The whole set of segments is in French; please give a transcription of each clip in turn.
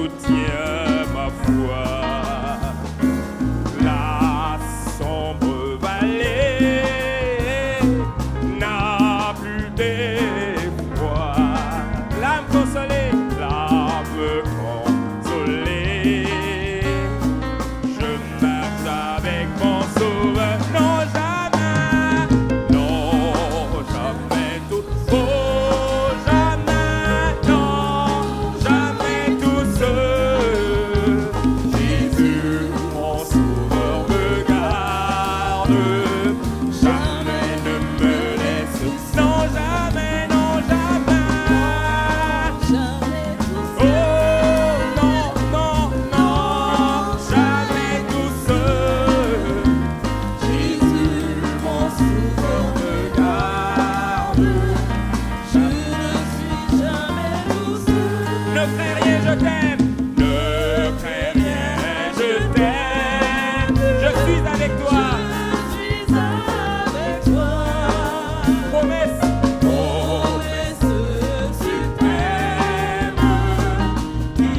soutient ma foi. La sombre vallée n'a plus d'effroi. L'âme consolée, l'âme consolée. Je marche avec mon sauveur. Non, jamais, non, jamais tout. Oh, jamais, non, jamais tout seul. Jésus, mon sauveur, me garde. Jamais ne me laisse. Non, jamais, non, jamais. Oh, non, non, non, jamais tout seul. Jésus, mon sauveur, me garde. Je ne suis jamais tout seul. Ne crains rien, je t'aime. Ne crains rien, je t'aime. Je suis avec toi. Je suis avec toi. Promesse, Promesse suprême qui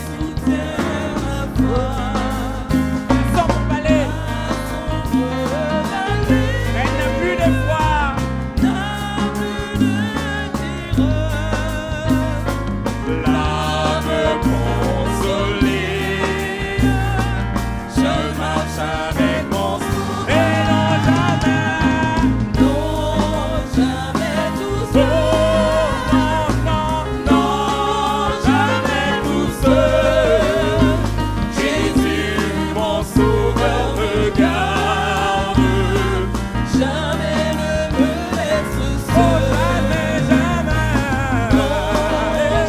soutient ma foi. sans mon palais. Elle Elle n'a plus de foi. n'a plus de terreur. L'âme consolée. Je marche avec mon sauveur. Et non, jamais. Non, jamais tout Oh, seul. non, non, non, jamais tout seul. Jésus, mon sauveur, me garde. Jamais ne me laisse Oh, seul. jamais, jamais. Non,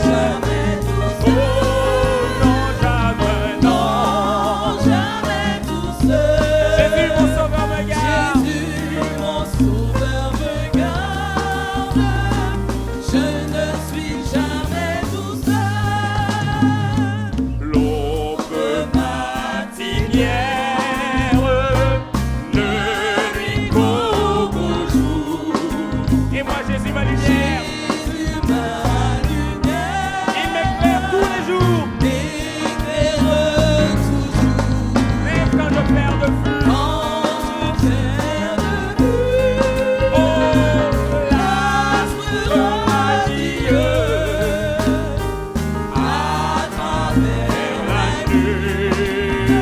jamais tout Oh, seul. non, jamais, non. Non, jamais tout seul. Jésus, mon sauveur, me garde. Jésus, mon sauveur me garde. Je ne suis jamais tout seul. L'aube matinière ne nuit qu'au beau jour. Et moi, Jésus, ma lumière, Jésus, ma lumière, il m'éclaire tous les jours. m'éclaire toujours. Même quand je perds de vue. Quand je perds de vue, Oh, l'astre radieux à travers la nuit.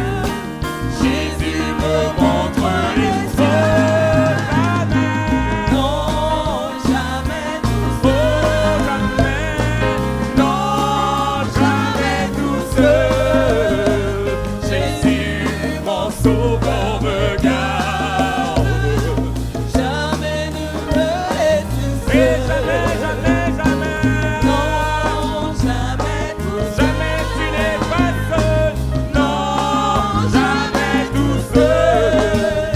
Jésus me montre les voies. Jamais, non, jamais tout oh, seul. jamais, non, jamais tout seul. Jésus, mon sauveur, me garde. Jamais ne me laisse Et seul. jamais, jamais, jamais, Non, jamais tout seul. jamais tu n'es pas seul. Non, jamais tout seul.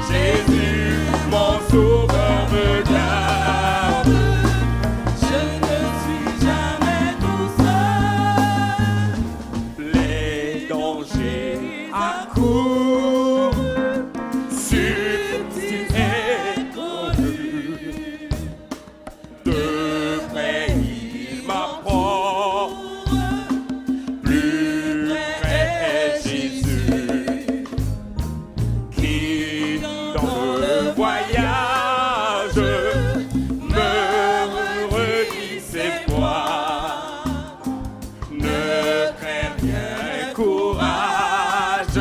Jésus, mon sauveur, me garde. Je ne suis jamais tout seul. Les dangers accourent, subtils et connus. De près il m'apporte, plus près est Jésus, qui dans le voyage me redit ses voix. Ne crains rien, courage,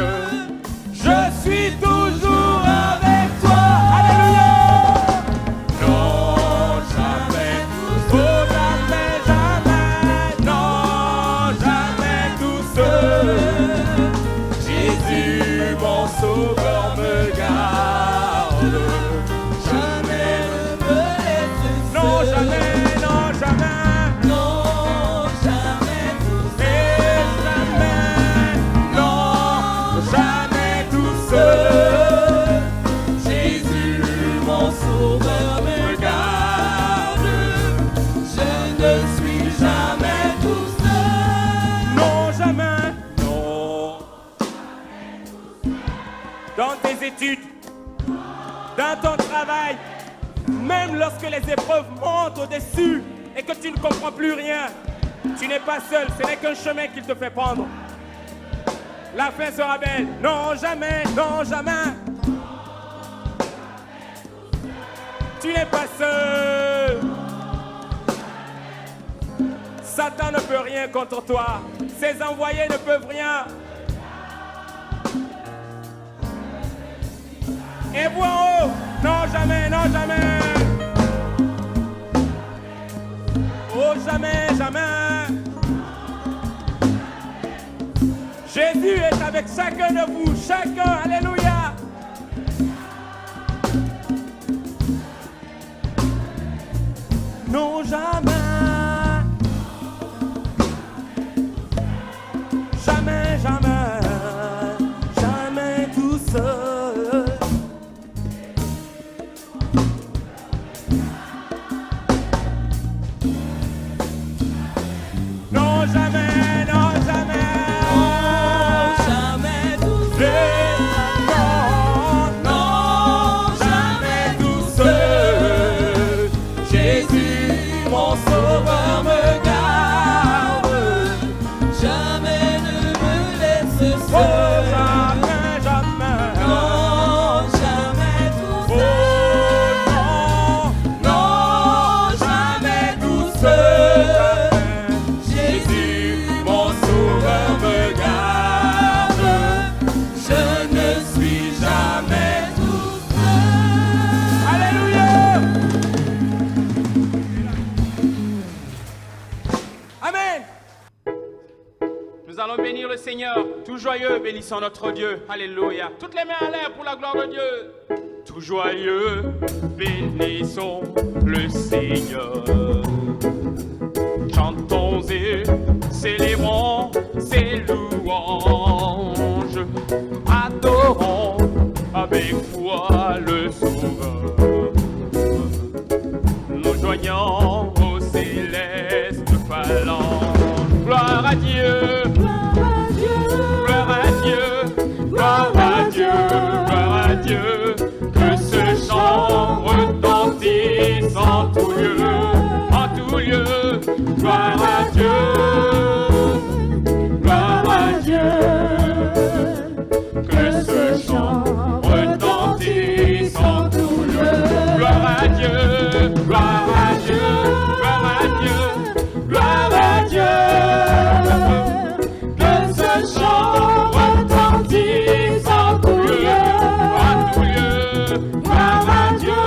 je suis toujours avec toi. Alléluia. Non, jamais, oh jamais, jamais, non, jamais tout seul. Jésus, mon sauveur, me garde. Jamais, Me laisse non, seul. jamais, non, jamais. Non, jamais tout Et jamais, non, jamais tout seul. Jésus, mon sauveur, me garde. Je ne suis jamais tout seul. Non, jamais, non. Dans tes études, dans ton travail, même lorsque les épreuves montent au-dessus et que tu ne comprends plus rien, Tu n'es pas seul, ce n'est qu'un chemin qu'il te fait prendre. La fin sera belle. Non, jamais, non, jamais. Tu n'es pas seul. Satan ne peut rien contre toi. Ses envoyés ne peuvent rien. Et voix en haut. Non, jamais, non, jamais. Oh, jamais, jamais. Jésus est avec chacun de vous. Chacun, alléluia. Non, jamais. Jamais, jamais. Jamais tout seul. Non, jamais, non, jamais. Non, jamais tout seul. Non, non, jamais tout seul. Jésus, mon sauveur, me garde. Jamais ne me laisse Oh, seul. jamais, jamais. Non, jamais tout Oh, seul. non, Non, jamais tout seul. Jésus, mon sauveur, me garde. Je ne suis jamais tout seul. Alléluia. Amen. Nous allons bénir le Seigneur, tout joyeux, bénissons notre Dieu. Alléluia. Toutes les mains en l'air pour la gloire de Dieu. Tout joyeux, bénissons le Seigneur. Chantons et célébrons ses louanges. Adorons avec foi le Sauveur. Nous joignons aux célestes phalanges. Gloire à Dieu. Gloire à Dieu, gloire à Dieu, gloire à Dieu, que ce chant retentisse en tout lieu, gloire à Dieu, que ce chant retentisse en tout lieu, gloire à Dieu, gloire à Dieu, gloire à Dieu, gloire à Dieu. Que ce chant retentisse en tout lieu, gloire à Dieu,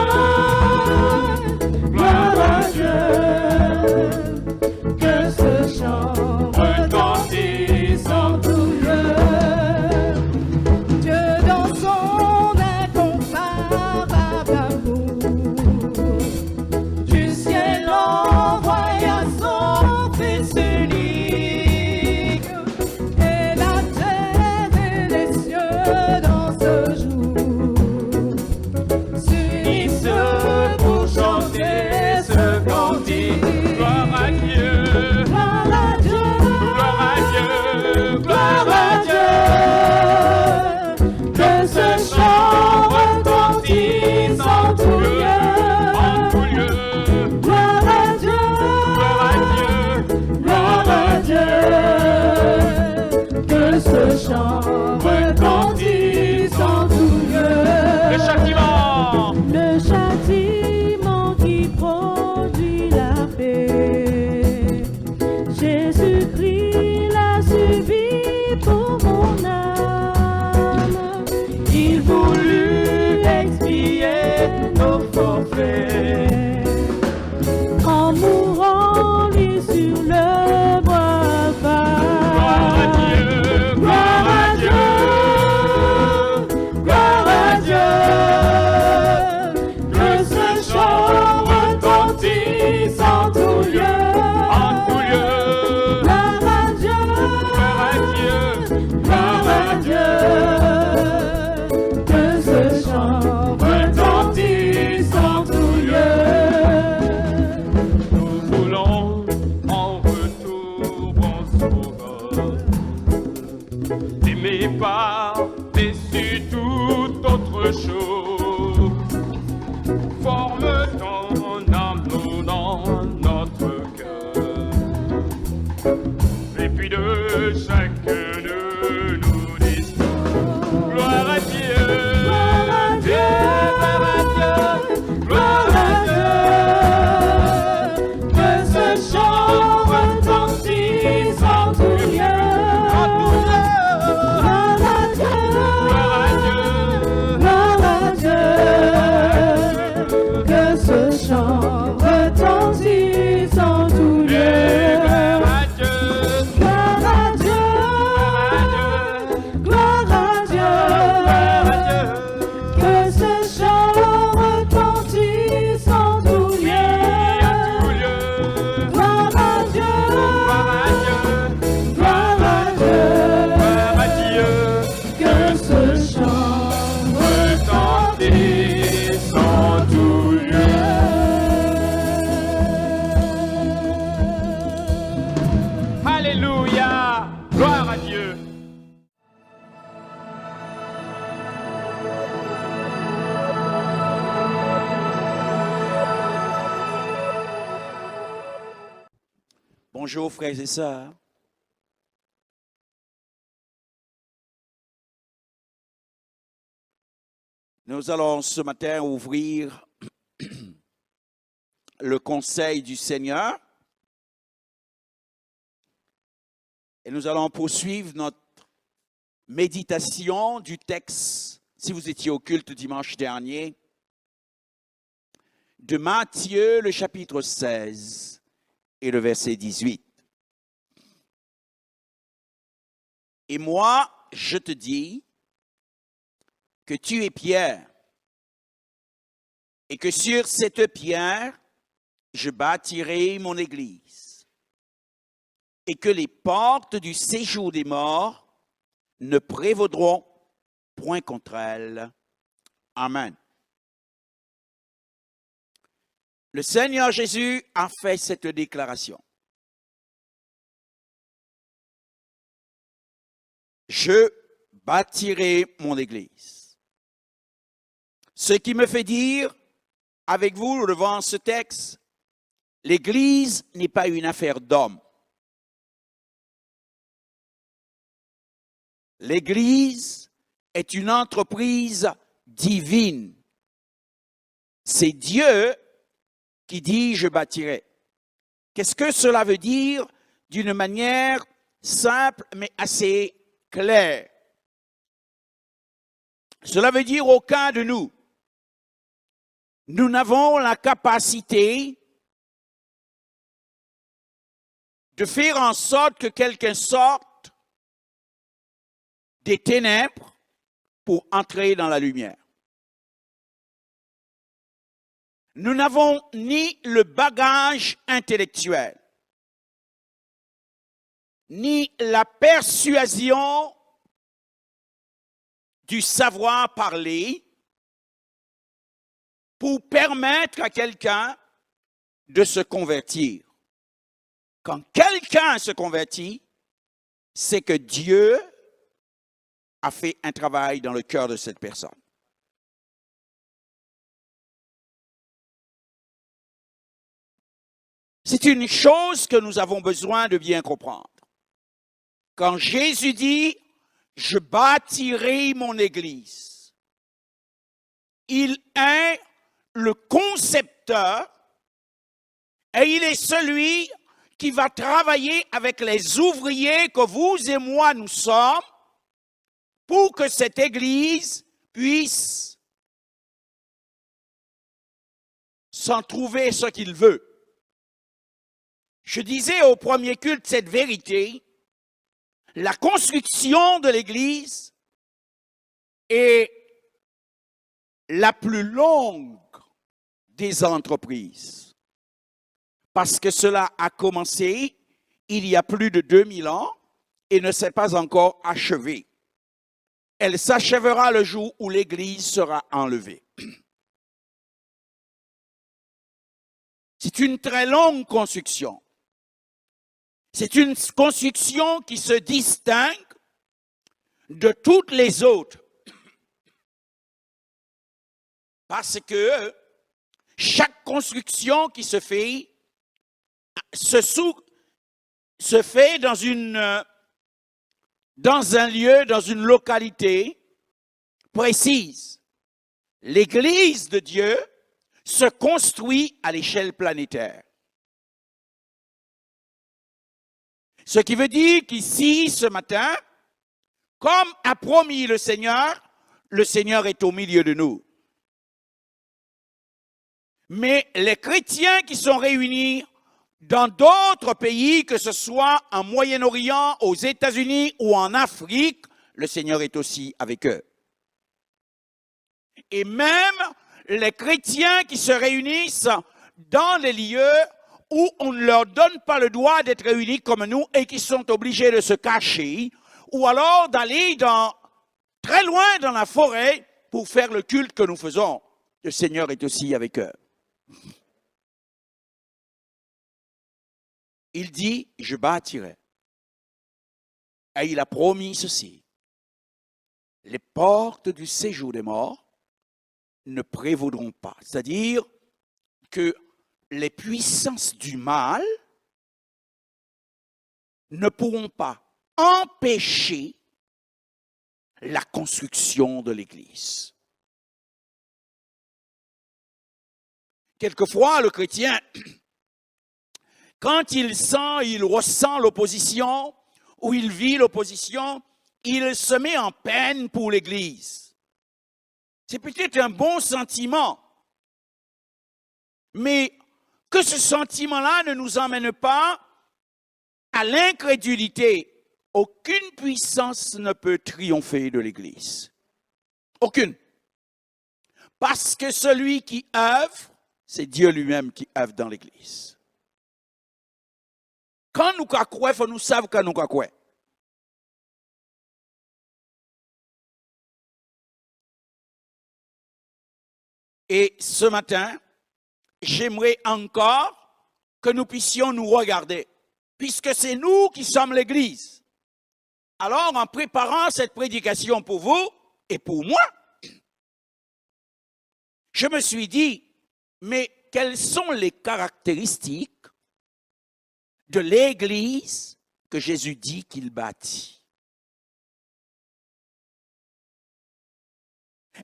gloire à Dieu. Que ce chant retentisse en tout lieu. Dieu dans son incomparable amour, du ciel envoya son Fils unique, et la terre et les cieux dans ce jour s'unissent pour chanter ce cantique. Gloire à Dieu, Gloire à Dieu, gloire à Dieu, gloire à Dieu. que ce chant retentisse en tout lieu. En tout lieu, Gloire à Dieu, gloire à Dieu, gloire à Dieu, que ce chant retentisse en tout lieu. le châtiment. Le châtiment qui produit la paix, Jésus-Christ l'a subi pour mon âme. Il voulut expier nos forfaits en mourant lui sur le bois Gloire à Dieu, gloire à Dieu, gloire à Dieu, que ce chant retentisse en tout lieu, en tout lieu. gloire à Dieu, Gloire à Dieu, gloire à Dieu, que ce chant retentisse en tout lieu. nous voulons en retour bon sauveur, t'aimer par-dessus toute autre chose. Forme ton amour dans notre cœur. Bonjour frères et sœurs. Nous allons ce matin ouvrir le conseil du Seigneur et nous allons poursuivre notre méditation du texte, si vous étiez au culte dimanche dernier, de Matthieu, le chapitre 16 et le verset 18. Et moi, je te dis que tu es Pierre, et que sur cette pierre, je bâtirai mon église, et que les portes du séjour des morts ne prévaudront point contre elle. Amen. Le Seigneur Jésus a fait cette déclaration. Je bâtirai mon église. Ce qui me fait dire, avec vous, devant ce texte, l'église n'est pas une affaire d'hommes. L'église est une entreprise divine. C'est Dieu qui dit « je bâtirai ». Qu'est-ce que cela veut dire d'une manière simple mais assez claire? Cela veut dire aucun de nous. Nous n'avons la capacité de faire en sorte que quelqu'un sorte des ténèbres pour entrer dans la lumière. Nous n'avons ni le bagage intellectuel, ni la persuasion du savoir parler pour permettre à quelqu'un de se convertir. Quand quelqu'un se convertit, c'est que Dieu a fait un travail dans le cœur de cette personne. C'est une chose que nous avons besoin de bien comprendre. Quand Jésus dit « Je bâtirai mon église », il est le concepteur et il est celui qui va travailler avec les ouvriers que vous et moi nous sommes pour que cette église puisse s'en trouver ce qu'il veut. Je disais au premier culte cette vérité, la construction de l'église est la plus longue des entreprises. Parce que cela a commencé il y a plus de 2000 ans et ne s'est pas encore achevé. Elle s'achèvera le jour où l'église sera enlevée. C'est une très longue construction. C'est une construction qui se distingue de toutes les autres. Parce que chaque construction qui se fait se fait dans un lieu, dans une localité précise. L'Église de Dieu se construit à l'échelle planétaire. Ce qui veut dire qu'ici, ce matin, comme a promis le Seigneur est au milieu de nous. Mais les chrétiens qui sont réunis dans d'autres pays, que ce soit en Moyen-Orient, aux États-Unis ou en Afrique, le Seigneur est aussi avec eux. Et même les chrétiens qui se réunissent dans les lieux où on ne leur donne pas le droit d'être réunis comme nous et qui sont obligés de se cacher, ou alors d'aller très loin dans la forêt pour faire le culte que nous faisons. Le Seigneur est aussi avec eux. Il dit, je bâtirai. Et il a promis ceci. Les portes du séjour des morts ne prévaudront pas. C'est-à-dire que les puissances du mal ne pourront pas empêcher la construction de l'Église. Quelquefois, le chrétien, quand il ressent l'opposition ou il vit l'opposition, il se met en peine pour l'Église. C'est peut-être un bon sentiment, mais que ce sentiment-là ne nous emmène pas à l'incrédulité. Aucune puissance ne peut triompher de l'Église. Aucune. Parce que celui qui œuvre, c'est Dieu lui-même qui œuvre dans l'Église. Quand nous croyons, il faut nous savoir quand nous croyons. Et ce matin, j'aimerais encore que nous puissions nous regarder, puisque c'est nous qui sommes l'Église. Alors, en préparant cette prédication pour vous et pour moi, je me suis dit, mais quelles sont les caractéristiques de l'Église que Jésus dit qu'il bâtit?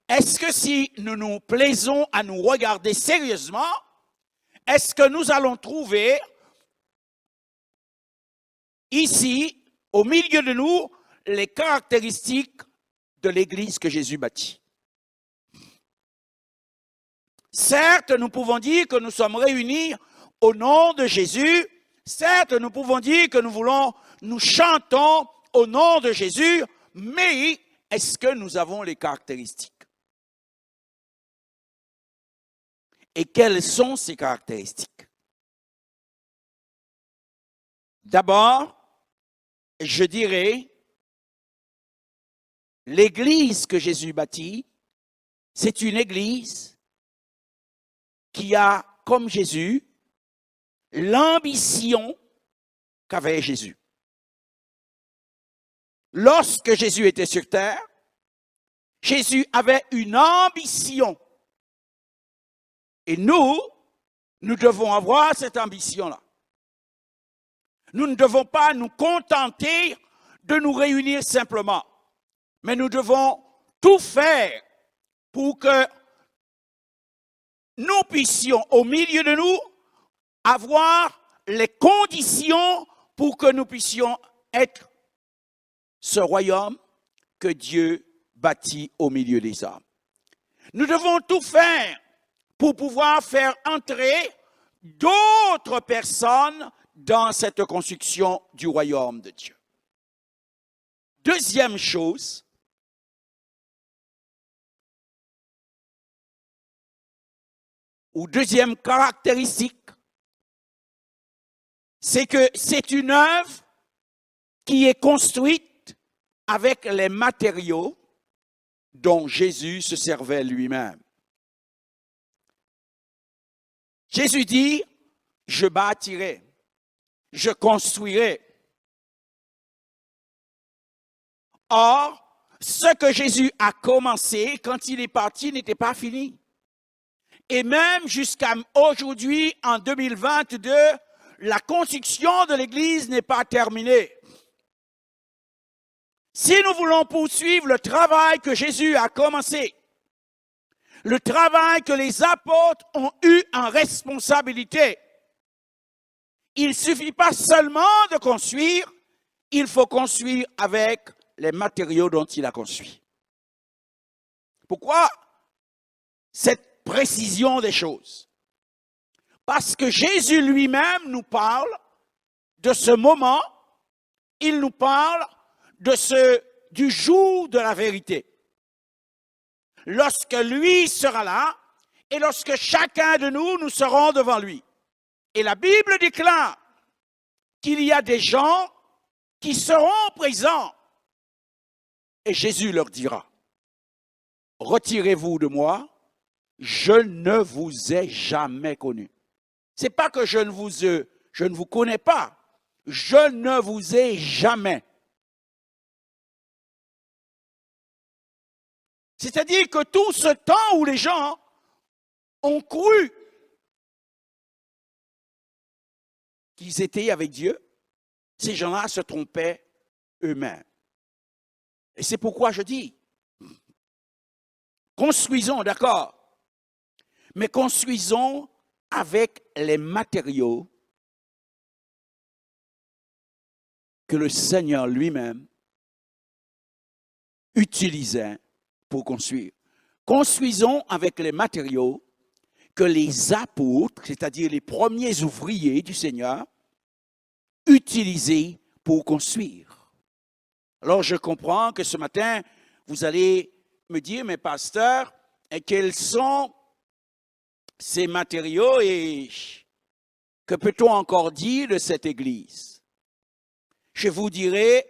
Est-ce que si nous nous plaisons à nous regarder sérieusement, est-ce que nous allons trouver ici, au milieu de nous, les caractéristiques de l'Église que Jésus bâtit? Certes, nous pouvons dire que nous sommes réunis au nom de Jésus. Certes, nous pouvons dire que nous chantons au nom de Jésus, mais est-ce que nous avons les caractéristiques? Et quelles sont ces caractéristiques? D'abord, je dirais, l'Église que Jésus bâtit, c'est une Église qui a, comme Jésus, l'ambition qu'avait Jésus. Lorsque Jésus était sur terre, Jésus avait une ambition. Et nous devons avoir cette ambition-là. Nous ne devons pas nous contenter de nous réunir simplement, mais nous devons tout faire pour que nous puissions, au milieu de nous, avoir les conditions pour que nous puissions être ce royaume que Dieu bâtit au milieu des hommes. Nous devons tout faire pour pouvoir faire entrer d'autres personnes dans cette construction du royaume de Dieu. Deuxième chose, ou deuxième caractéristique, c'est que c'est une œuvre qui est construite avec les matériaux dont Jésus se servait lui-même. Jésus dit, je bâtirai, je construirai. Or, ce que Jésus a commencé quand il est parti n'était pas fini. Et même jusqu'à aujourd'hui, en 2022, la construction de l'Église n'est pas terminée. Si nous voulons poursuivre le travail que Jésus a commencé, le travail que les apôtres ont eu en responsabilité, il ne suffit pas seulement de construire, il faut construire avec les matériaux dont il a construit. Pourquoi cette précision des choses? Parce que Jésus lui-même nous parle de ce moment, il nous parle du jour de la vérité. Lorsque lui sera là et lorsque chacun de nous serons devant lui. Et la Bible déclare qu'il y a des gens qui seront présents. Et Jésus leur dira, retirez-vous de moi, je ne vous ai jamais connu. C'est pas que je ne vous connais pas, je ne vous ai jamais. C'est-à-dire que tout ce temps où les gens ont cru qu'ils étaient avec Dieu, Ces gens-là se trompaient eux-mêmes. Et c'est pourquoi je dis, construisons, d'accord, mais construisons avec les matériaux que le Seigneur lui-même utilisait pour construire. Construisons avec les matériaux que les apôtres, c'est-à-dire les premiers ouvriers du Seigneur, utilisaient pour construire. Alors je comprends que ce matin, vous allez me dire, mais pasteur, quels sont ces matériaux et que peut-on encore dire de cette Église? Je vous dirai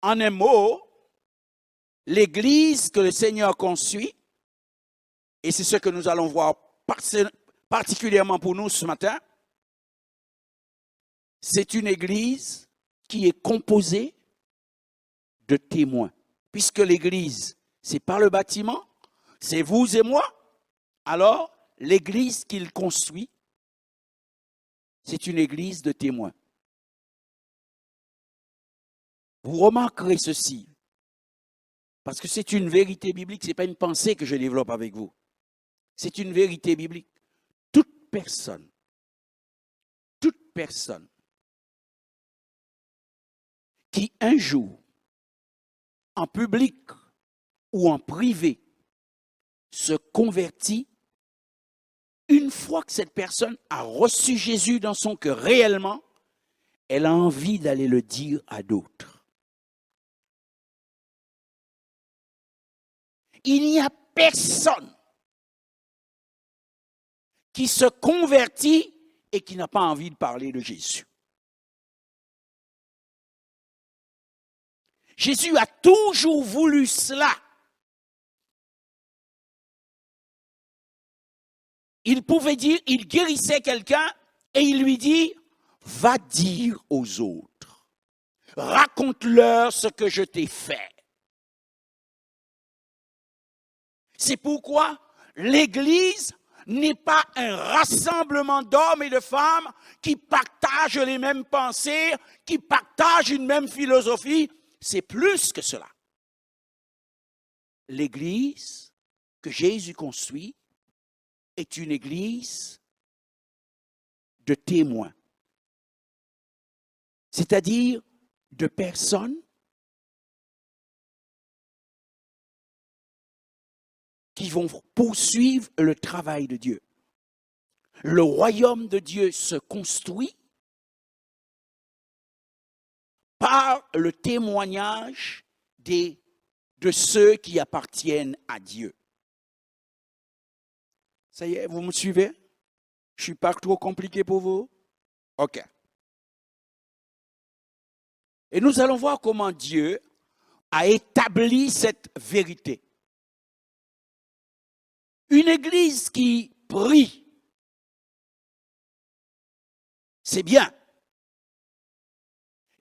en un mot, l'Église que le Seigneur construit, et c'est ce que nous allons voir particulièrement pour nous ce matin, c'est une Église qui est composée de témoins. Puisque l'Église, c'est pas le bâtiment, c'est vous et moi, alors l'Église qu'il construit, c'est une Église de témoins. Vous remarquerez ceci, parce que c'est une vérité biblique, ce n'est pas une pensée que je développe avec vous. C'est une vérité biblique. Toute personne qui un jour, en public ou en privé, se convertit, une fois que cette personne a reçu Jésus dans son cœur réellement, elle a envie d'aller le dire à d'autres. Il n'y a personne qui se convertit et qui n'a pas envie de parler de Jésus. Jésus a toujours voulu cela. Il pouvait dire, il guérissait quelqu'un et il lui dit, va dire aux autres, raconte-leur ce que je t'ai fait. C'est pourquoi l'Église n'est pas un rassemblement d'hommes et de femmes qui partagent les mêmes pensées, qui partagent une même philosophie. C'est plus que cela. L'Église que Jésus construit est une Église de témoins, c'est-à-dire de personnes qui vont poursuivre le travail de Dieu. Le royaume de Dieu se construit par le témoignage de ceux qui appartiennent à Dieu. Ça y est, vous me suivez? Je ne suis pas trop compliqué pour vous? OK. Et nous allons voir comment Dieu a établi cette vérité. Une église qui prie, c'est bien.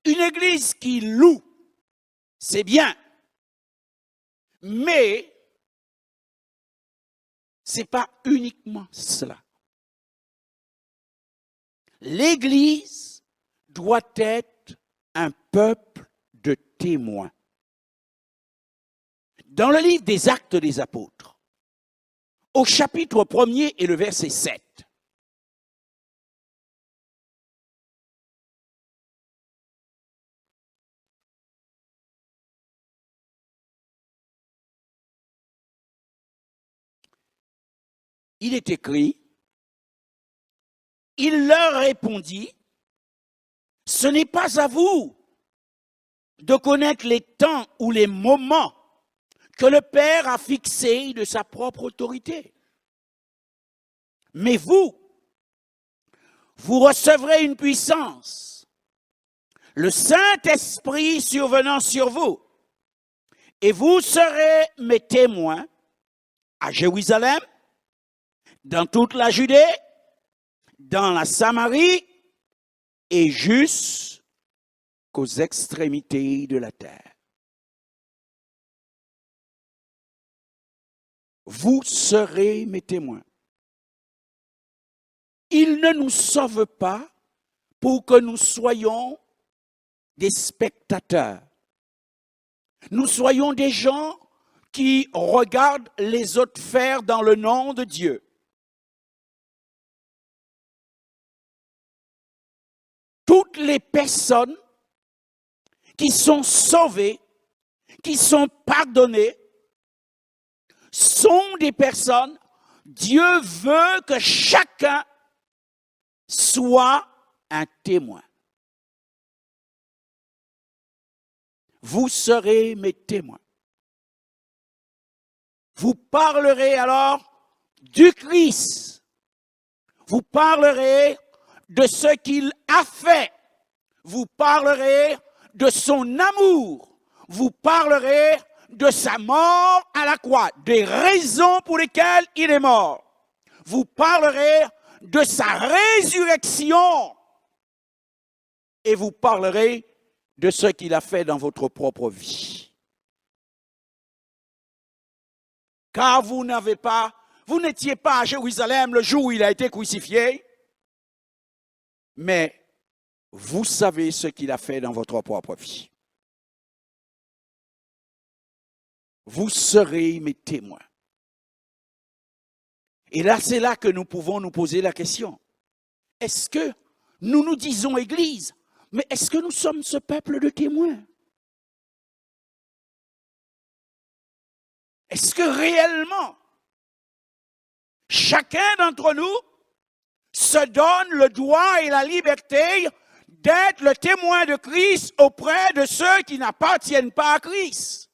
Une église qui loue, c'est bien. Mais ce n'est pas uniquement cela. L'église doit être un peuple de témoins. Dans le livre des Actes des Apôtres, au chapitre 1er et le verset 7, il est écrit, il leur répondit, ce n'est pas à vous de connaître les temps ou les moments que le Père a fixés de sa propre autorité. Mais vous recevrez une puissance, le Saint-Esprit survenant sur vous, et vous serez mes témoins à Jérusalem, dans toute la Judée, dans la Samarie et jusqu'aux extrémités de la terre. Vous serez mes témoins. Il ne nous sauve pas pour que nous soyons des spectateurs. Nous soyons des gens qui regardent les autres faire dans le nom de Dieu. Toutes les personnes qui sont sauvées, qui sont pardonnées, sont des personnes, Dieu veut que chacun soit un témoin. Vous serez mes témoins. Vous parlerez alors du Christ. Vous parlerez de ce qu'il a fait. Vous parlerez de son amour. Vous parlerez de sa mort à la croix, des raisons pour lesquelles il est mort. Vous parlerez de sa résurrection. Et vous parlerez de ce qu'il a fait dans votre propre vie. Car vous n'étiez pas à Jérusalem le jour où il a été crucifié, mais vous savez ce qu'il a fait dans votre propre vie. Vous serez mes témoins. Et là, c'est là que nous pouvons nous poser la question. Est-ce que nous nous disons Église, mais est-ce que nous sommes ce peuple de témoins? Est-ce que réellement, chacun d'entre nous se donne le droit et la liberté d'être le témoin de Christ auprès de ceux qui n'appartiennent pas à Christ?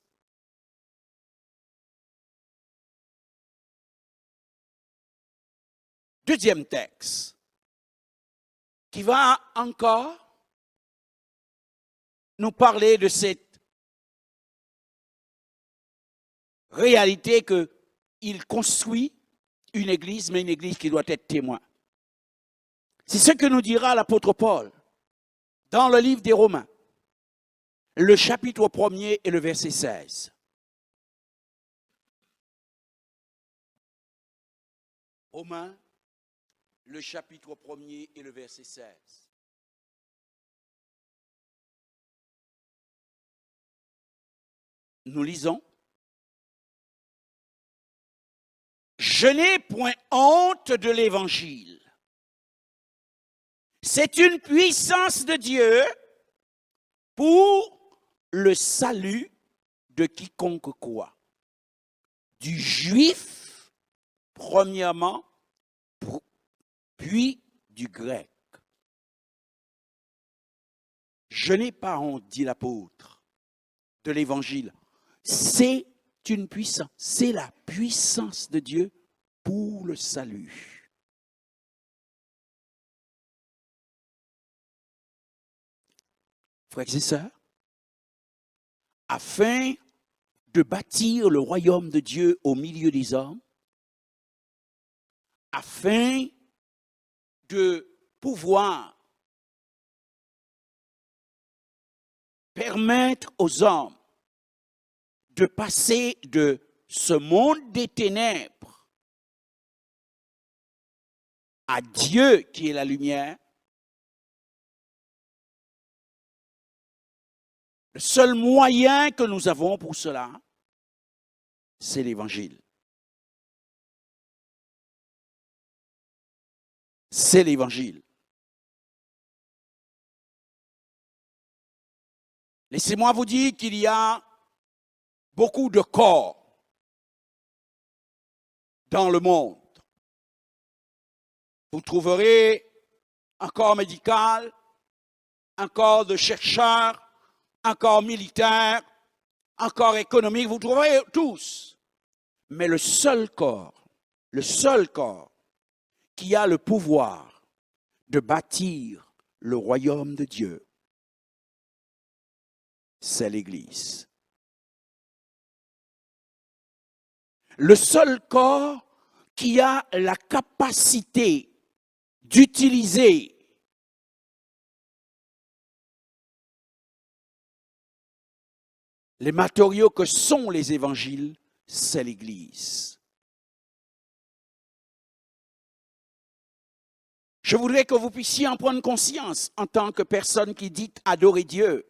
Deuxième texte, qui va encore nous parler de cette réalité qu'il construit une église, mais une église qui doit être témoin. C'est ce que nous dira l'apôtre Paul dans le livre des Romains, le chapitre 1er et le verset 16. Romains, le chapitre 1er et le verset 16. Nous lisons. Je n'ai point honte de l'évangile. C'est une puissance de Dieu pour le salut de quiconque croit. Du juif, premièrement, puis du grec. Je n'ai pas honte, dit l'apôtre, de l'évangile. C'est une puissance, c'est la puissance de Dieu pour le salut. Frères et sœurs, afin de bâtir le royaume de Dieu au milieu des hommes, afin de pouvoir permettre aux hommes de passer de ce monde des ténèbres à Dieu qui est la lumière, le seul moyen que nous avons pour cela, c'est l'Évangile. C'est l'Évangile. Laissez-moi vous dire qu'il y a beaucoup de corps dans le monde. Vous trouverez un corps médical, un corps de chercheurs, un corps militaire, un corps économique, vous trouverez tous. Mais le seul corps qui a le pouvoir de bâtir le royaume de Dieu, c'est l'Église. Le seul corps qui a la capacité d'utiliser les matériaux que sont les évangiles, c'est l'Église. Je voudrais que vous puissiez en prendre conscience en tant que personne qui dit adorer Dieu.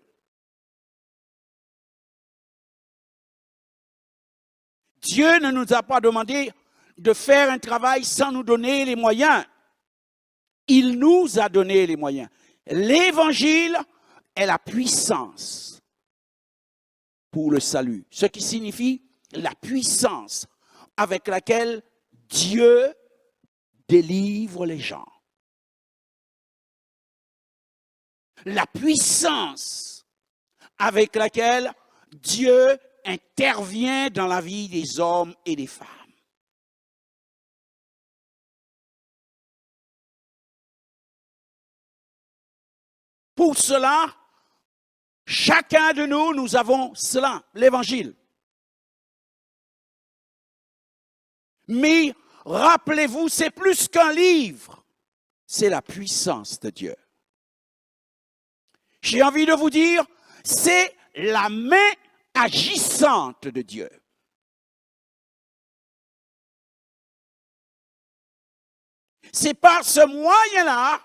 Dieu ne nous a pas demandé de faire un travail sans nous donner les moyens. Il nous a donné les moyens. L'Évangile est la puissance pour le salut. Ce qui signifie la puissance avec laquelle Dieu délivre les gens. La puissance avec laquelle Dieu intervient dans la vie des hommes et des femmes. Pour cela, chacun de nous, nous avons cela, l'Évangile. Mais rappelez-vous, c'est plus qu'un livre, c'est la puissance de Dieu. J'ai envie de vous dire, c'est la main agissante de Dieu. C'est par ce moyen-là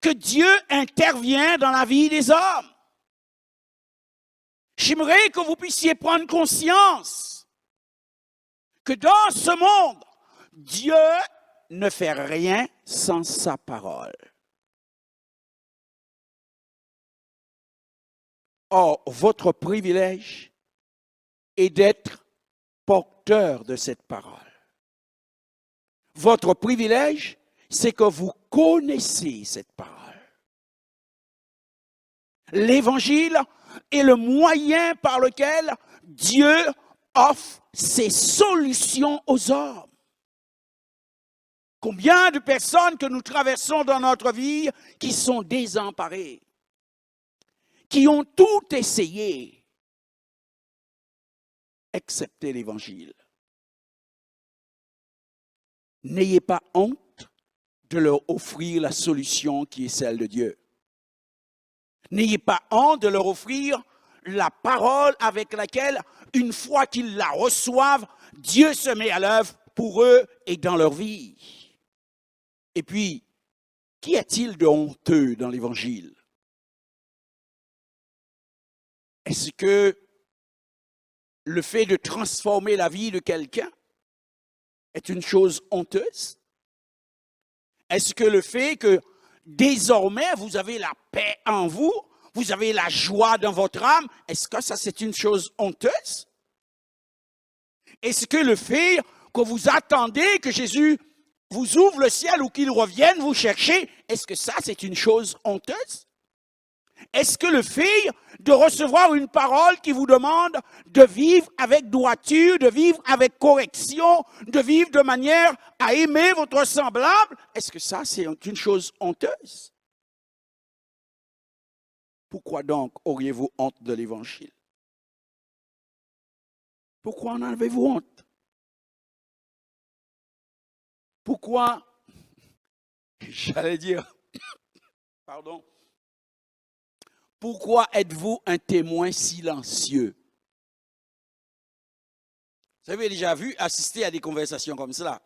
que Dieu intervient dans la vie des hommes. J'aimerais que vous puissiez prendre conscience que dans ce monde, Dieu ne fait rien sans sa parole. Or, votre privilège est d'être porteur de cette parole. Votre privilège, c'est que vous connaissez cette parole. L'Évangile est le moyen par lequel Dieu offre ses solutions aux hommes. Combien de personnes que nous traversons dans notre vie qui sont désemparées, qui ont tout essayé, excepté l'Évangile. N'ayez pas honte de leur offrir la solution qui est celle de Dieu. N'ayez pas honte de leur offrir la parole avec laquelle, une fois qu'ils la reçoivent, Dieu se met à l'œuvre pour eux et dans leur vie. Et puis, qu'y a-t-il de honteux dans l'Évangile? Est-ce que le fait de transformer la vie de quelqu'un est une chose honteuse? Est-ce que le fait que désormais vous avez la paix en vous, vous avez la joie dans votre âme, est-ce que ça c'est une chose honteuse? Est-ce que le fait que vous attendez que Jésus vous ouvre le ciel ou qu'il revienne vous chercher, est-ce que ça c'est une chose honteuse? Est-ce que le fait de recevoir une parole qui vous demande de vivre avec droiture, de vivre avec correction, de vivre de manière à aimer votre semblable, est-ce que ça, c'est une chose honteuse? Pourquoi donc auriez-vous honte de l'Évangile? Pourquoi en avez-vous honte? Pourquoi, j'allais dire, pardon, pourquoi êtes-vous un témoin silencieux? Vous avez déjà vu assister à des conversations comme cela.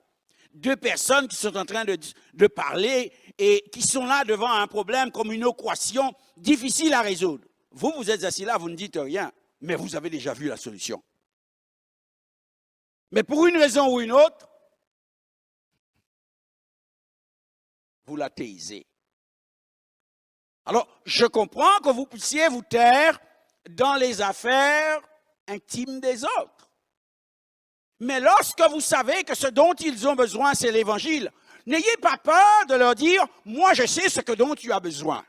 Deux personnes qui sont en train de parler et qui sont là devant un problème comme une équation difficile à résoudre. Vous, vous êtes assis là, vous ne dites rien, mais vous avez déjà vu la solution. Mais pour une raison ou une autre, vous la taisez. Alors, je comprends que vous puissiez vous taire dans les affaires intimes des autres. Mais lorsque vous savez que ce dont ils ont besoin, c'est l'Évangile, n'ayez pas peur de leur dire, moi je sais ce dont tu as besoin.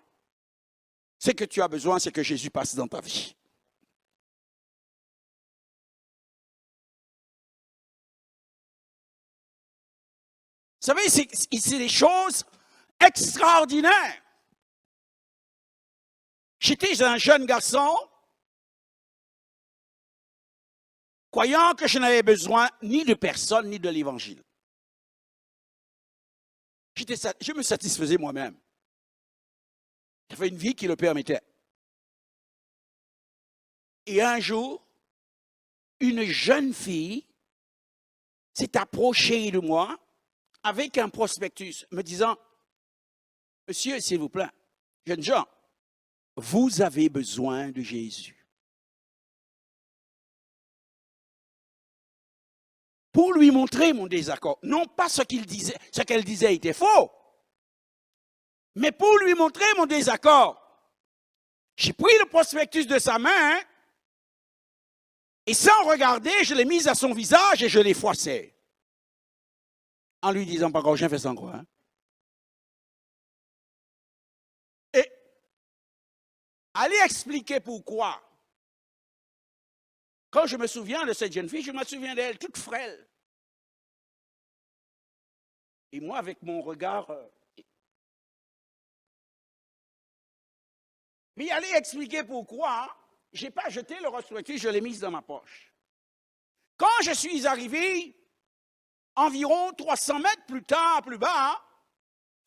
Ce que tu as besoin, c'est que Jésus passe dans ta vie. Vous savez, c'est des choses extraordinaires. J'étais un jeune garçon, croyant que je n'avais besoin ni de personne, ni de l'Évangile. Je me satisfaisais moi-même. J'avais une vie qui le permettait. Et un jour, une jeune fille s'est approchée de moi avec un prospectus, me disant, « Monsieur, s'il vous plaît, jeune gens, vous avez besoin de Jésus. » montrer mon désaccord. Non pas ce qu'elle disait était faux, mais pour lui montrer mon désaccord. J'ai pris le prospectus de sa main et sans regarder, je l'ai mis à son visage et je l'ai froissé. En lui disant, pas grand-chose, fais sans quoi. Hein? Et allez expliquer pourquoi. Quand je me souviens de cette jeune fille, je me souviens d'elle toute frêle. Et moi, avec mon regard... Mais allez expliquer pourquoi je n'ai pas jeté le prospectus, je l'ai mis dans ma poche. Quand je suis arrivé, environ 300 mètres plus tard, plus bas,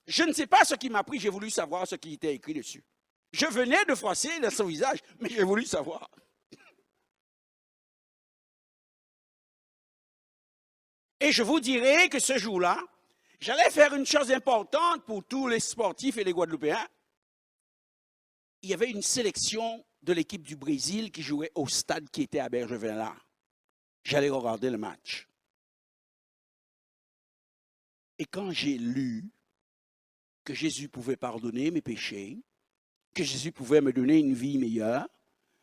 je ne sais pas ce qui m'a pris, j'ai voulu savoir ce qui était écrit dessus. Je venais de froisser dans son visage, mais j'ai voulu savoir. Et je vous dirai que ce jour-là, j'allais faire une chose importante pour tous les sportifs et les Guadeloupéens. Il y avait une sélection de l'équipe du Brésil qui jouait au stade qui était à Bergevin-là. J'allais regarder le match. Et quand j'ai lu que Jésus pouvait pardonner mes péchés, que Jésus pouvait me donner une vie meilleure,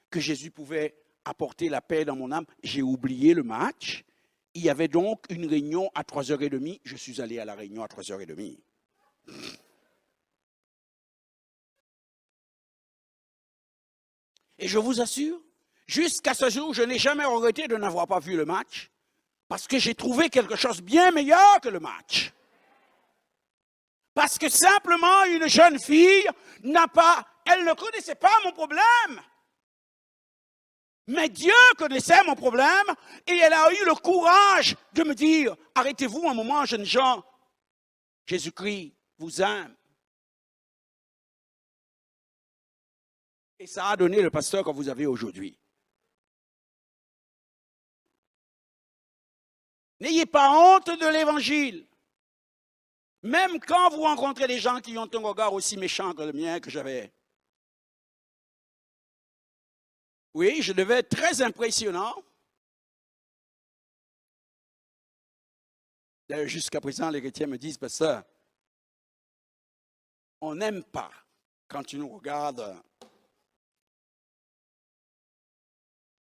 que Jésus pouvait apporter la paix dans mon âme, j'ai oublié le match. Il y avait donc une réunion à 3h30. Je suis allé à la réunion à 3h30. Et je vous assure, jusqu'à ce jour, je n'ai jamais regretté de n'avoir pas vu le match, parce que j'ai trouvé quelque chose de bien meilleur que le match. Parce que simplement, une jeune fille elle ne connaissait pas mon problème. Mais Dieu connaissait mon problème et elle a eu le courage de me dire, arrêtez-vous un moment, jeunes gens, Jésus-Christ vous aime. Et ça a donné le pasteur que vous avez aujourd'hui. N'ayez pas honte de l'évangile. Même quand vous rencontrez des gens qui ont un regard aussi méchant que le mien que j'avais. Oui, je devais être très impressionnant. D'ailleurs, jusqu'à présent, les chrétiens me disent, pasteur, on n'aime pas quand tu nous regardes.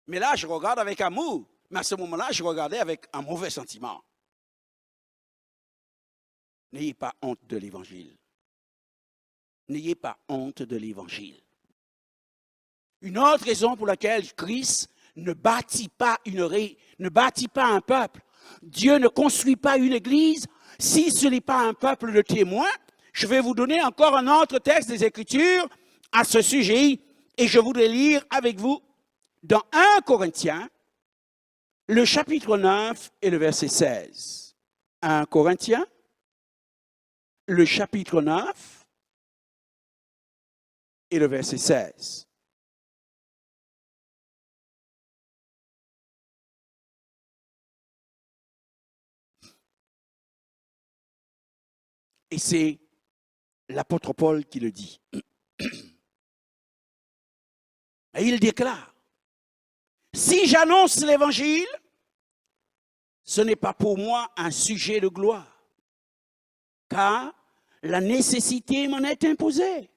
Mais là, je regarde avec amour. Mais à ce moment-là, je regardais avec un mauvais sentiment. N'ayez pas honte de l'Évangile. N'ayez pas honte de l'Évangile. Une autre raison pour laquelle Christ ne bâtit pas un peuple. Dieu ne construit pas une église si ce n'est pas un peuple de témoins. Je vais vous donner encore un autre texte des Écritures à ce sujet et je voudrais lire avec vous dans 1 Corinthiens, le chapitre 9 et le verset 16. 1 Corinthiens, le chapitre 9 et le verset 16. Et c'est l'apôtre Paul qui le dit. Et il déclare, si j'annonce l'évangile, ce n'est pas pour moi un sujet de gloire, car la nécessité m'en est imposée.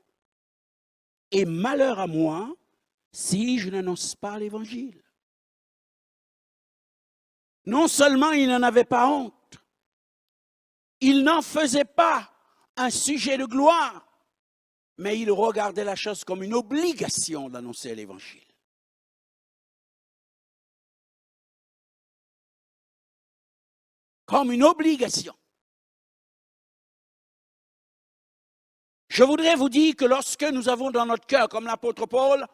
Et malheur à moi si je n'annonce pas l'évangile. Non seulement il n'en avait pas honte, il n'en faisait pas un sujet de gloire, mais il regardait la chose comme une obligation d'annoncer l'évangile. Comme une obligation. Je voudrais vous dire que lorsque nous avons dans notre cœur, comme l'apôtre Paul,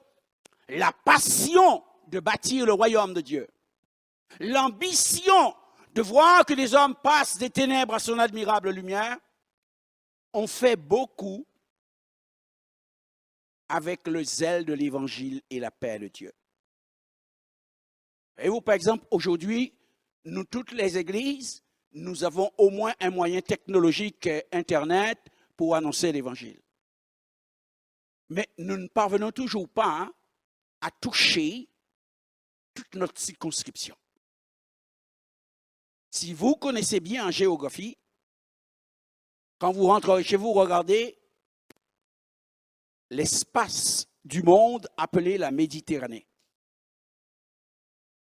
la passion de bâtir le royaume de Dieu, l'ambition de voir que les hommes passent des ténèbres à son admirable lumière, on fait beaucoup avec le zèle de l'Évangile et la paix de Dieu. Et vous, par exemple, aujourd'hui, nous, toutes les églises, nous avons au moins un moyen technologique, Internet, pour annoncer l'Évangile. Mais nous ne parvenons toujours pas à toucher toute notre circonscription. Si vous connaissez bien en géographie, quand vous rentrez chez vous, regardez l'espace du monde appelé la Méditerranée.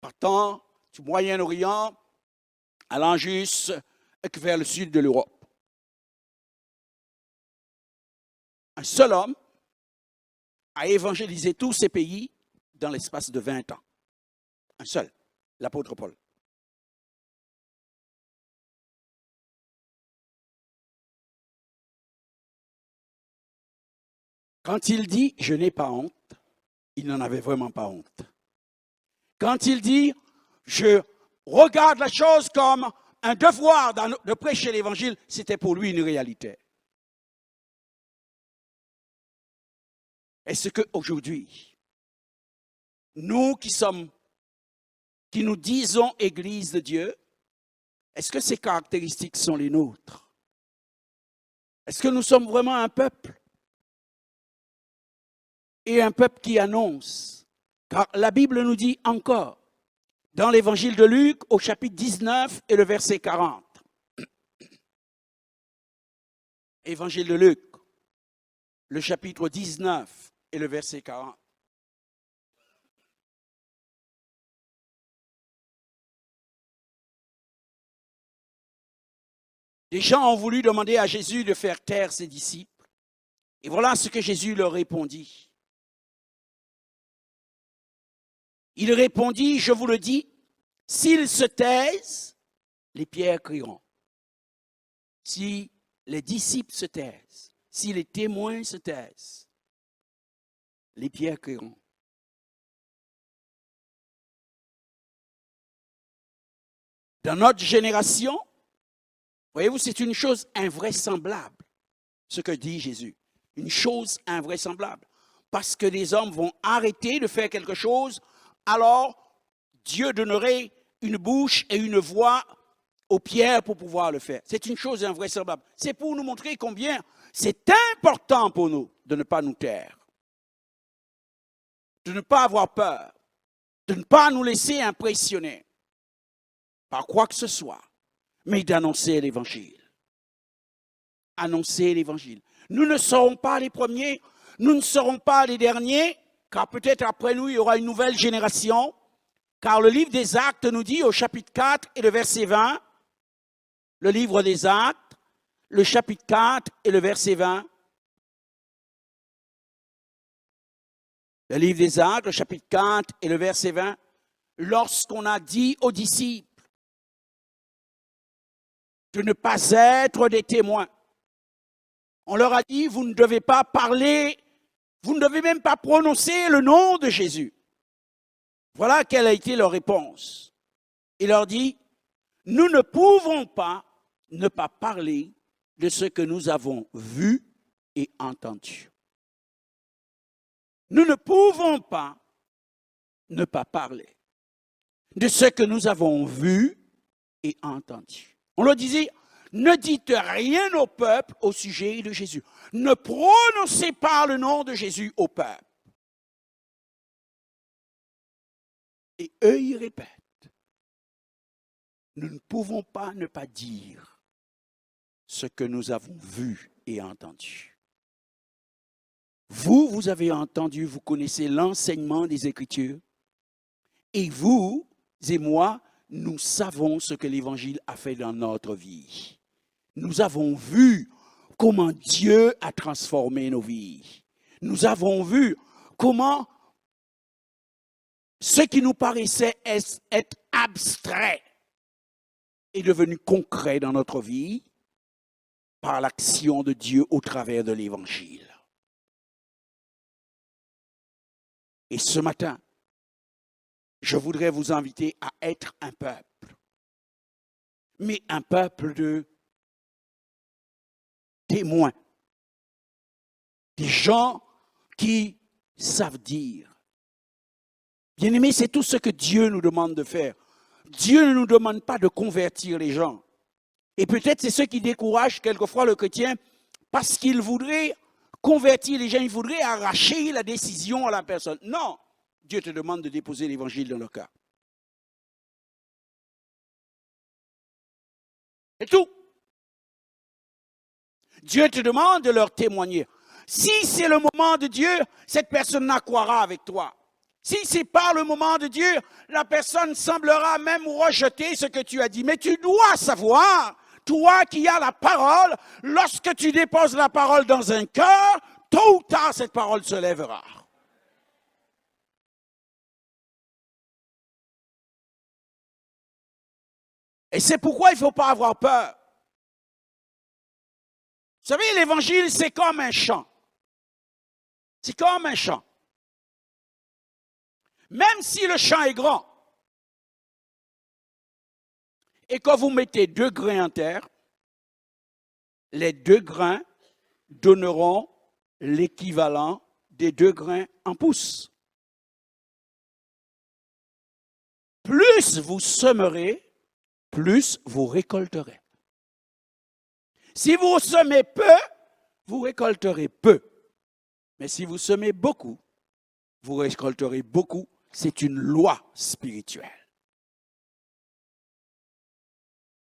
Partant du Moyen-Orient, allant juste vers le sud de l'Europe. Un seul homme a évangélisé tous ces pays dans l'espace de 20 ans. Un seul, l'apôtre Paul. Quand il dit « je n'ai pas honte », il n'en avait vraiment pas honte. Quand il dit « je regarde la chose comme un devoir de prêcher l'Évangile », c'était pour lui une réalité. Est-ce qu'aujourd'hui, nous qui nous disons Église de Dieu, est-ce que ces caractéristiques sont les nôtres? Est-ce que nous sommes vraiment un peuple? Et un peuple qui annonce. Car la Bible nous dit encore, dans l'évangile de Luc, au chapitre 19 et le verset 40. Évangile de Luc, le chapitre 19 et le verset 40. Les gens ont voulu demander à Jésus de faire taire ses disciples. Et voilà ce que Jésus leur répondit. Il répondit, je vous le dis, s'ils se taisent, les pierres crieront. Si les disciples se taisent, si les témoins se taisent, les pierres crieront. Dans notre génération, voyez-vous, c'est une chose invraisemblable, ce que dit Jésus. Une chose invraisemblable. Parce que les hommes vont arrêter de faire quelque chose, alors Dieu donnerait une bouche et une voix aux pierres pour pouvoir le faire. C'est une chose invraisemblable. C'est pour nous montrer combien c'est important pour nous de ne pas nous taire, de ne pas avoir peur, de ne pas nous laisser impressionner par quoi que ce soit, mais d'annoncer l'Évangile. Annoncer l'Évangile. Nous ne serons pas les premiers, nous ne serons pas les derniers, car peut-être après nous, il y aura une nouvelle génération, car le livre des Actes nous dit au chapitre 4 et le verset 20, le livre des Actes, le chapitre 4 et le verset 20, le livre des Actes, le chapitre 4 et le verset 20, lorsqu'on a dit aux disciples de ne pas être des témoins, on leur a dit, vous ne devez pas parler, vous ne devez même pas prononcer le nom de Jésus. Voilà quelle a été leur réponse. Il leur dit, nous ne pouvons pas ne pas parler de ce que nous avons vu et entendu. Nous ne pouvons pas ne pas parler de ce que nous avons vu et entendu. On leur disait, ne dites rien au peuple au sujet de Jésus. Ne prononcez pas le nom de Jésus au peuple. Et eux, ils répètent. Nous ne pouvons pas ne pas dire ce que nous avons vu et entendu. Vous, vous avez entendu, vous connaissez l'enseignement des Écritures. Et vous et moi, nous savons ce que l'Évangile a fait dans notre vie. Nous avons vu comment Dieu a transformé nos vies. Nous avons vu comment ce qui nous paraissait être abstrait est devenu concret dans notre vie par l'action de Dieu au travers de l'Évangile. Et ce matin, je voudrais vous inviter à être un peuple, mais un peuple de témoins, des gens qui savent dire. Bien-aimés, c'est tout ce que Dieu nous demande de faire. Dieu ne nous demande pas de convertir les gens. Et peut-être c'est ce qui décourage quelquefois le chrétien parce qu'il voudrait convertir les gens, il voudrait arracher la décision à la personne. Non, Dieu te demande de déposer l'Évangile dans le cœur. C'est tout. Dieu te demande de leur témoigner. Si c'est le moment de Dieu, cette personne-là croira avec toi. Si ce n'est pas le moment de Dieu, la personne semblera même rejeter ce que tu as dit. Mais tu dois savoir, toi qui as la parole, lorsque tu déposes la parole dans un cœur, tôt ou tard, cette parole se lèvera. Et c'est pourquoi il ne faut pas avoir peur. Vous savez, l'évangile, c'est comme un champ. C'est comme un champ. Même si le champ est grand, et quand vous mettez 2 grains en terre, les 2 grains donneront l'équivalent des 2 grains en pouce. Plus vous semerez, plus vous récolterez. Si vous semez peu, vous récolterez peu. Mais si vous semez beaucoup, vous récolterez beaucoup. C'est une loi spirituelle.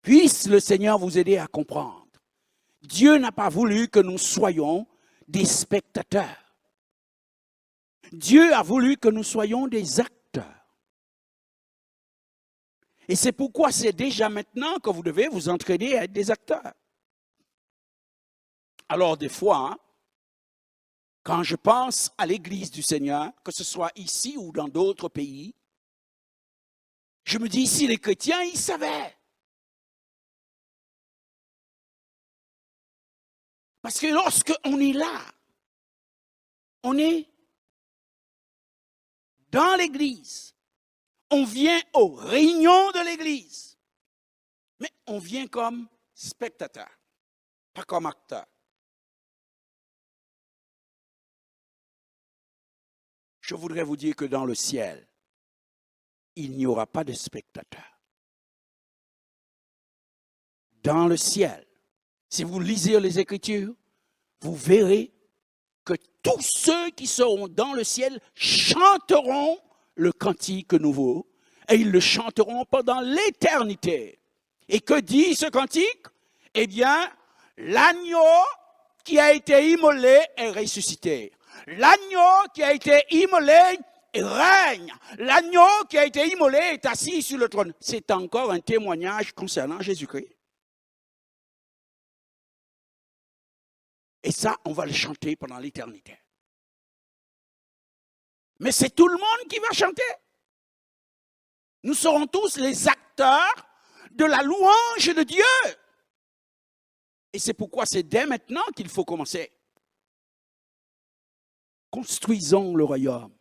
Puisse le Seigneur vous aider à comprendre. Dieu n'a pas voulu que nous soyons des spectateurs. Dieu a voulu que nous soyons des acteurs. Et c'est pourquoi c'est déjà maintenant que vous devez vous entraîner à être des acteurs. Alors des fois, hein, quand je pense à l'Église du Seigneur, que ce soit ici ou dans d'autres pays, je me dis, ici les chrétiens, ils savaient. Parce que lorsque on est là, on est dans l'Église, on vient aux réunions de l'Église, mais on vient comme spectateur, pas comme acteur. Je voudrais vous dire que dans le ciel, il n'y aura pas de spectateurs. Dans le ciel, si vous lisez les Écritures, vous verrez que tous ceux qui seront dans le ciel chanteront le cantique nouveau, et ils le chanteront pendant l'éternité. Et que dit ce cantique? Eh bien, l'agneau qui a été immolé est ressuscité. L'agneau qui a été immolé règne. L'agneau qui a été immolé est assis sur le trône. C'est encore un témoignage concernant Jésus-Christ. Et ça, on va le chanter pendant l'éternité. Mais c'est tout le monde qui va chanter. Nous serons tous les acteurs de la louange de Dieu. Et c'est pourquoi c'est dès maintenant qu'il faut commencer. Construisons le royaume.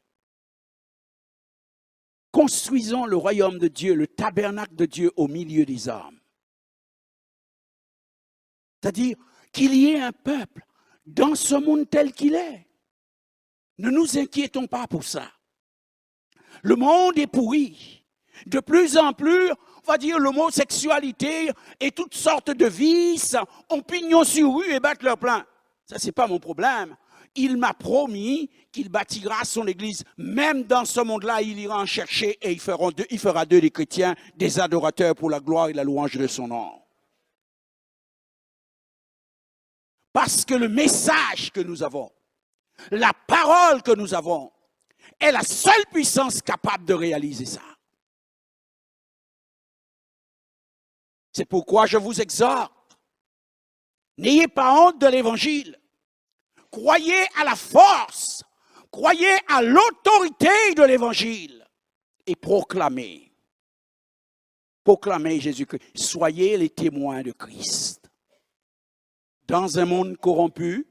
Construisons le royaume de Dieu, le tabernacle de Dieu au milieu des hommes. C'est-à-dire qu'il y ait un peuple dans ce monde tel qu'il est. Ne nous inquiétons pas pour ça. Le monde est pourri. De plus en plus, on va dire l'homosexualité et toutes sortes de vices ont pignon sur rue et battent leur plein. Ça, c'est pas mon problème. Il m'a promis qu'il bâtira son église. Même dans ce monde-là, il ira en chercher et il fera d'eux des chrétiens, des adorateurs pour la gloire et la louange de son nom. Parce que le message que nous avons, la parole que nous avons, est la seule puissance capable de réaliser ça. C'est pourquoi je vous exhorte, n'ayez pas honte de l'évangile. Croyez à la force, croyez à l'autorité de l'évangile et proclamez. Proclamez Jésus-Christ. Soyez les témoins de Christ. Dans un monde corrompu,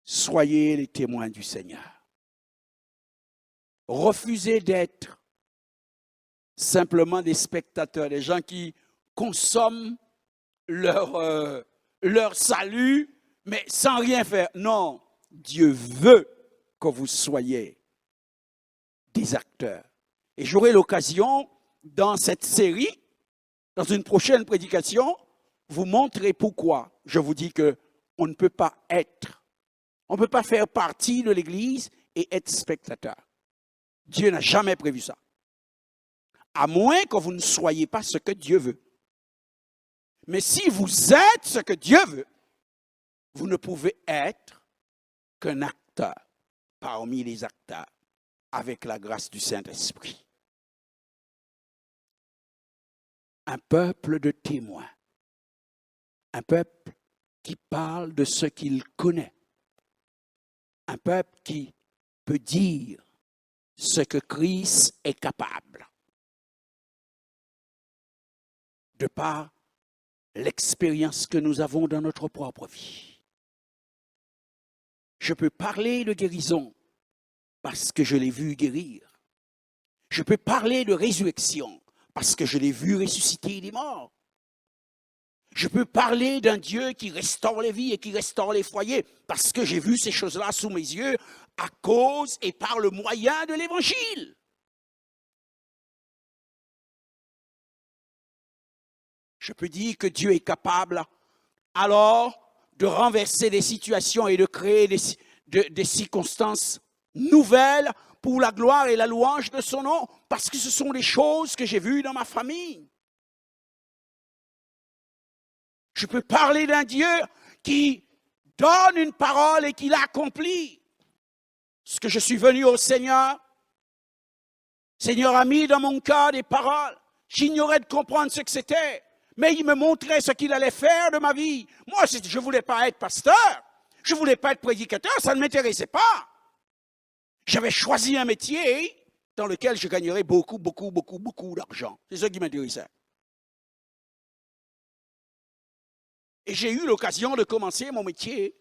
soyez les témoins du Seigneur. Refusez d'être simplement des spectateurs, des gens qui consomment leur salut, mais sans rien faire. Non, Dieu veut que vous soyez des acteurs. Et j'aurai l'occasion, dans cette série, dans une prochaine prédication, vous montrer pourquoi je vous dis qu'on ne peut pas être, on ne peut pas faire partie de l'Église et être spectateur. Dieu n'a jamais prévu ça. À moins que vous ne soyez pas ce que Dieu veut. Mais si vous êtes ce que Dieu veut, vous ne pouvez être qu'un acteur parmi les acteurs avec la grâce du Saint-Esprit. Un peuple de témoins. Un peuple qui parle de ce qu'il connaît. Un peuple qui peut dire ce que Christ est capable. De par l'expérience que nous avons dans notre propre vie. Je peux parler de guérison parce que je l'ai vu guérir. Je peux parler de résurrection parce que je l'ai vu ressusciter des morts. Je peux parler d'un Dieu qui restaure les vies et qui restaure les foyers parce que j'ai vu ces choses-là sous mes yeux à cause et par le moyen de l'Évangile. Je peux dire que Dieu est capable alors de renverser des situations et de créer des circonstances nouvelles pour la gloire et la louange de son nom, parce que ce sont des choses que j'ai vues dans ma famille. Je peux parler d'un Dieu qui donne une parole et qui l'accomplit. Ce que je suis venu au Seigneur, Seigneur a mis dans mon cœur des paroles. J'ignorais de comprendre ce que c'était, mais il me montrait ce qu'il allait faire de ma vie. Moi, je ne voulais pas être pasteur, je ne voulais pas être prédicateur, ça ne m'intéressait pas. J'avais choisi un métier dans lequel je gagnerais beaucoup d'argent. C'est ça qui m'intéressait. Et j'ai eu l'occasion de commencer mon métier.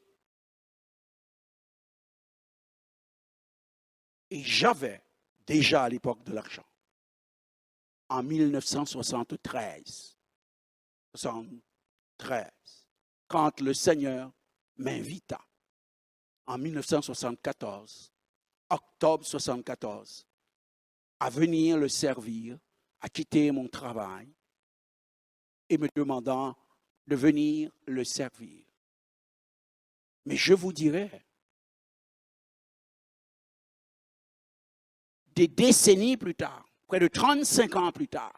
Et j'avais déjà à l'époque de l'argent. En 1973, quand le Seigneur m'invita, en 1974, octobre 1974, à venir le servir, à quitter mon travail et me demandant de venir le servir. Mais je vous dirais, des décennies plus tard, près de 35 ans plus tard,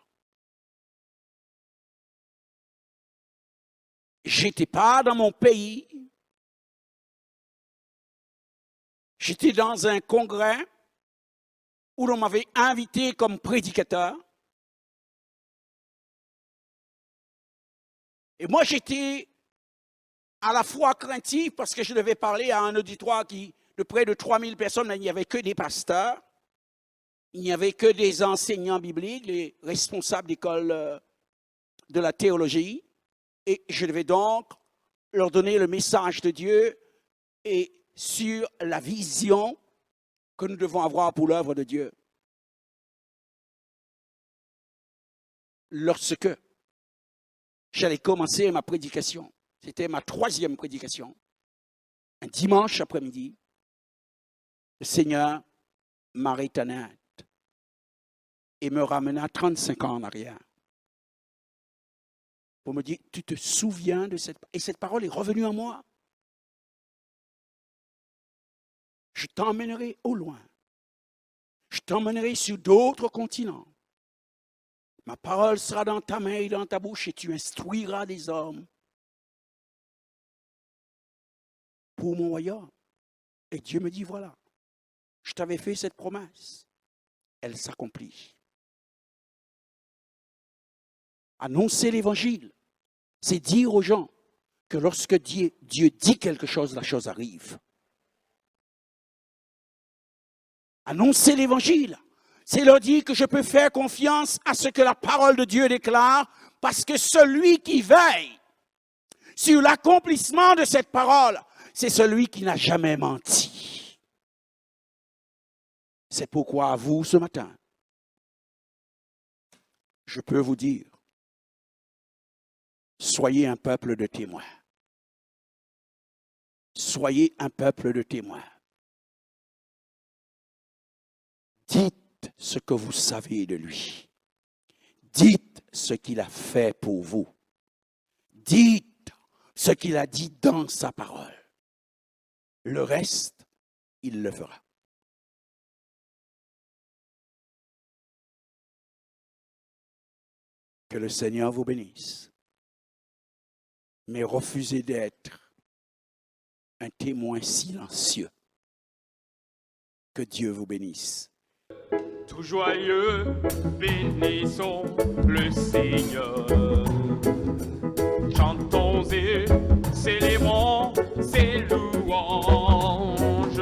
j'étais pas dans mon pays, j'étais dans un congrès où l'on m'avait invité comme prédicateur. Et moi, j'étais à la fois craintif parce que je devais parler à un auditoire de près de 3000 personnes, mais il n'y avait que des pasteurs, il n'y avait que des enseignants bibliques, les responsables d'école de la théologie. Et je devais donc leur donner le message de Dieu et sur la vision que nous devons avoir pour l'œuvre de Dieu. Lorsque j'allais commencer ma prédication, c'était ma 3e prédication, un dimanche après-midi, le Seigneur m'arrêta net et me ramena 35 ans en arrière pour me dire, tu te souviens de cette parole? Et cette parole est revenue en moi. Je t'emmènerai au loin. Je t'emmènerai sur d'autres continents. Ma parole sera dans ta main et dans ta bouche et tu instruiras des hommes pour mon royaume. Et Dieu me dit, voilà, je t'avais fait cette promesse. Elle s'accomplit. Annoncer l'évangile, c'est dire aux gens que lorsque Dieu dit quelque chose, la chose arrive. Annoncer l'évangile, c'est leur dire que je peux faire confiance à ce que la parole de Dieu déclare, parce que celui qui veille sur l'accomplissement de cette parole, c'est celui qui n'a jamais menti. C'est pourquoi à vous, ce matin, je peux vous dire, soyez un peuple de témoins. Soyez un peuple de témoins. Dites ce que vous savez de lui. Dites ce qu'il a fait pour vous. Dites ce qu'il a dit dans sa parole. Le reste, il le fera. Que le Seigneur vous bénisse. mais refusez d'être un témoin silencieux. Que Dieu vous bénisse. Tout joyeux, bénissons le Seigneur. Chantons et célébrons ses louanges.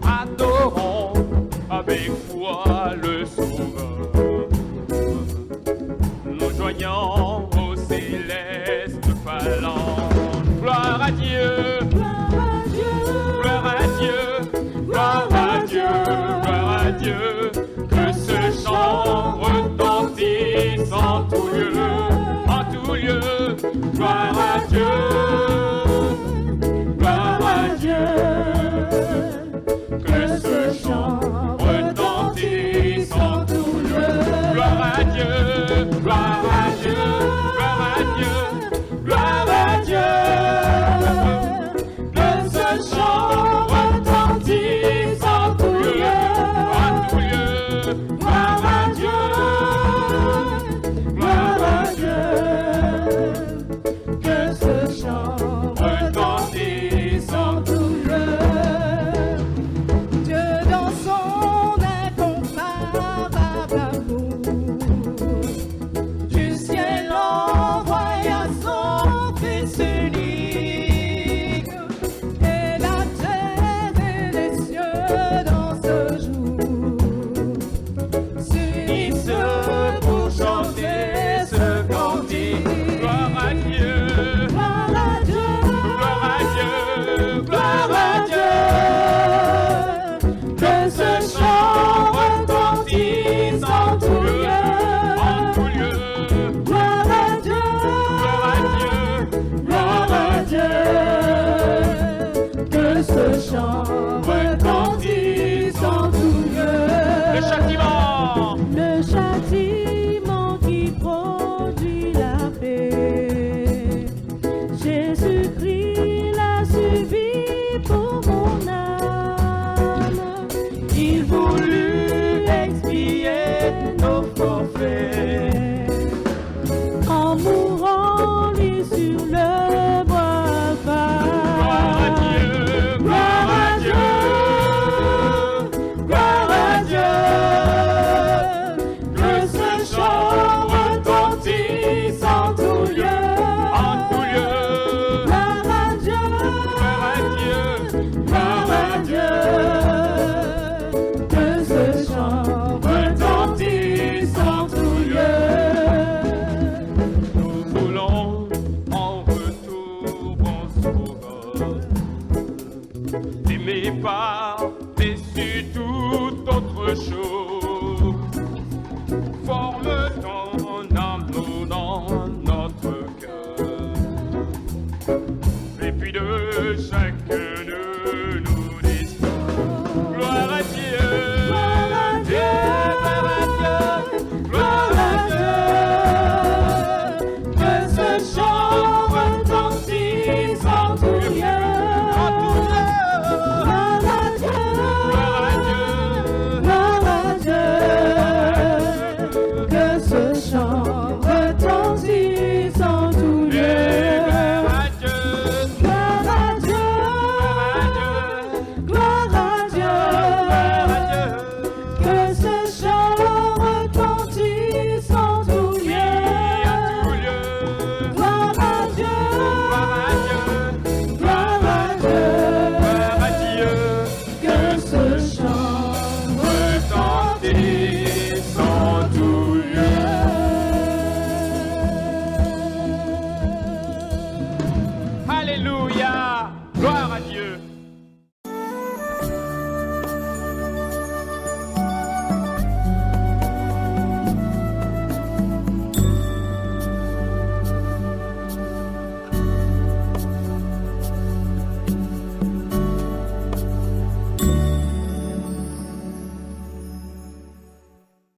Adorons avec foi le Sauveur. Nous joignons aux célestes phalanges. Gloire à Dieu, gloire à Dieu, gloire à Dieu, gloire à Dieu. Que ce chant retentisse en tout lieu, en tout lieu. Gloire à Dieu, gloire à Dieu. Que ce chant retentisse en tout lieu. Gloire à Dieu, gloire